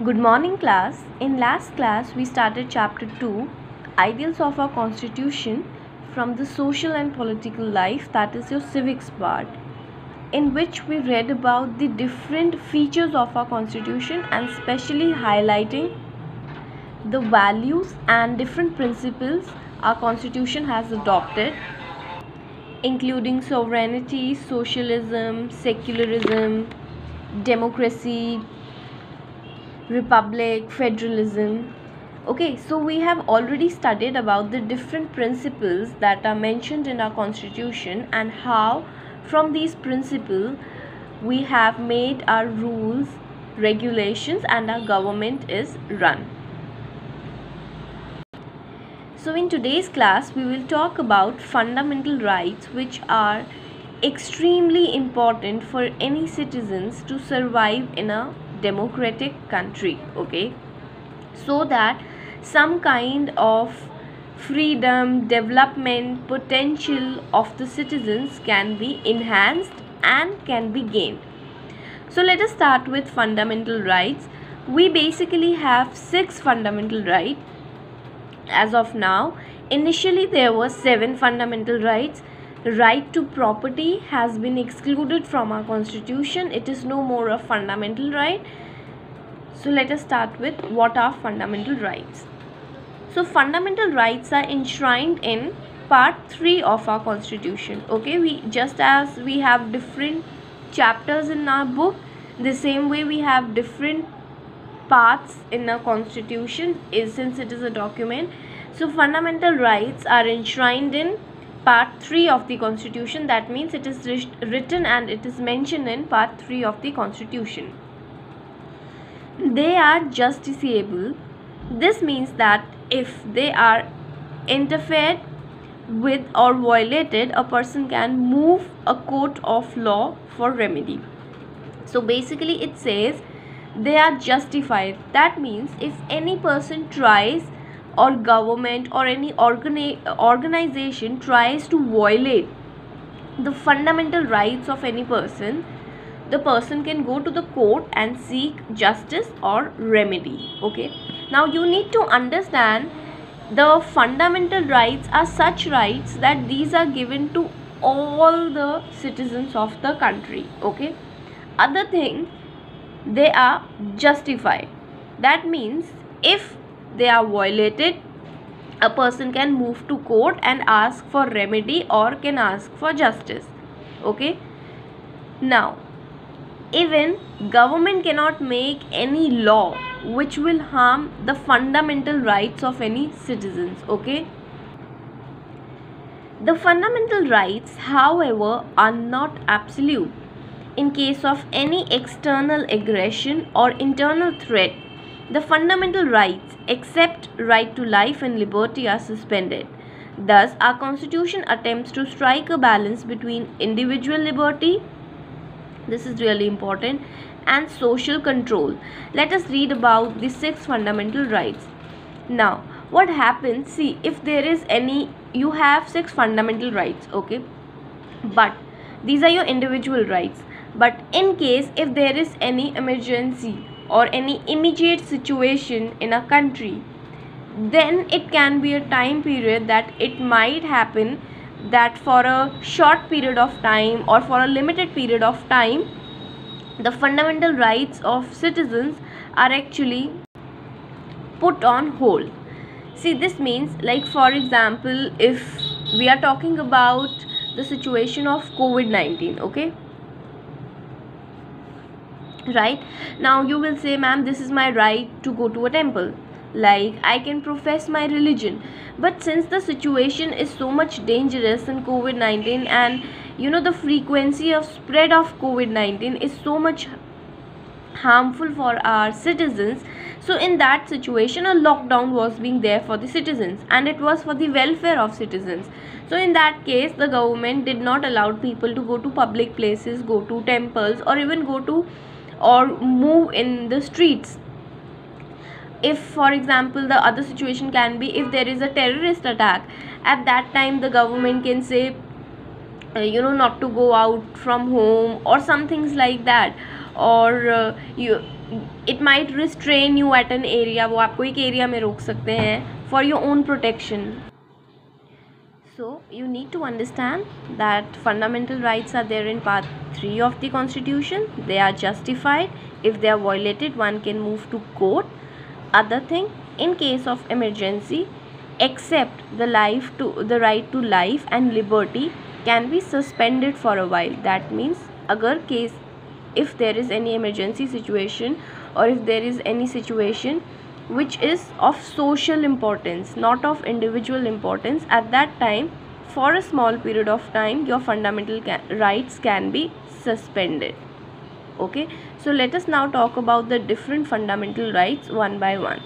Good morning, class. In last class, we started chapter 2, Ideals of our Constitution, from the social and political life, that is your civics part, in which we read about the different features of our Constitution and specially highlighting the values and different principles our Constitution has adopted, including sovereignty, socialism, secularism, democracy, republic, federalism. Okay, so we have already studied about the different principles that are mentioned in our constitution and how from these principles we have made our rules, regulations, and our government is run. So in today's class we will talk about fundamental rights which are extremely important for any citizens to survive in a democratic country, okay, so that some kind of freedom, development, potential of the citizens can be enhanced and can be gained. So let us start with fundamental rights. We basically have 6 fundamental rights as of now. Initially there were 7 fundamental rights. Right to property has been excluded from our constitution. It is no more a fundamental right. So let us start with what are fundamental rights. So fundamental rights are enshrined in part 3 of our constitution. Okay, we just as we have different chapters in our book, the same way we have different parts in a constitution since it is a document. So fundamental rights are enshrined in part 3 of the constitution. That means it is written and it is mentioned in part 3 of the constitution. They are justiciable. This means that if they are interfered with or violated, a person can move a court of law for remedy. So basically it says they are justified. That means if any person tries, or government or any organization tries to violate the fundamental rights of any person, the person can go to the court and seek justice or remedy. Okay, now you need to understand the fundamental rights are such rights that these are given to all the citizens of the country. Okay, other thing, they are justified. That means if they are violated, a person can move to court and ask for remedy or can ask for justice. Okay, now even government cannot make any law which will harm the fundamental rights of any citizens. Okay, the fundamental rights, however, are not absolute. In case of any external aggression or internal threat, the fundamental rights except right to life and liberty are suspended. Thus, our constitution attempts to strike a balance between individual liberty, this is really important, and social control. Let us read about the 6 fundamental rights. Now, what happens, see, if there is any, you have 6 fundamental rights, okay, but these are your individual rights. But in case if there is any emergency or any immediate situation in a country, then it can be a time period that it might happen that for a short period of time or for a limited period of time, the fundamental rights of citizens are actually put on hold. See, this means, like for example, if we are talking about the situation of COVID-19, okay, right now you will say, ma'am, this is my right to go to a temple, like I can profess my religion. But since the situation is so much dangerous in COVID-19 and you know the frequency of spread of COVID-19 is so much harmful for our citizens, so in that situation a lockdown was being there for the citizens and it was for the welfare of citizens. So in that case the government did not allow people to go to public places, go to temples, or even go to or move in the streets. If for example the other situation can be if there is a terrorist attack, at that time the government can say not to go out from home or some things like that, or it might restrain you at an area, वो आपको एक area में रोक सकते हैं for your own protection. So you need to understand that fundamental rights are there in part 3 of the constitution. They are justified. If they are violated, one can move to court. Other thing, in case of emergency, except the right to life and liberty can be suspended for a while. That means agar case, if there is any emergency situation, or if there is any situation which is of social importance, not of individual importance, at that time, for a small period of time, your fundamental rights can be suspended. Okay, so let us now talk about the different fundamental rights one by one.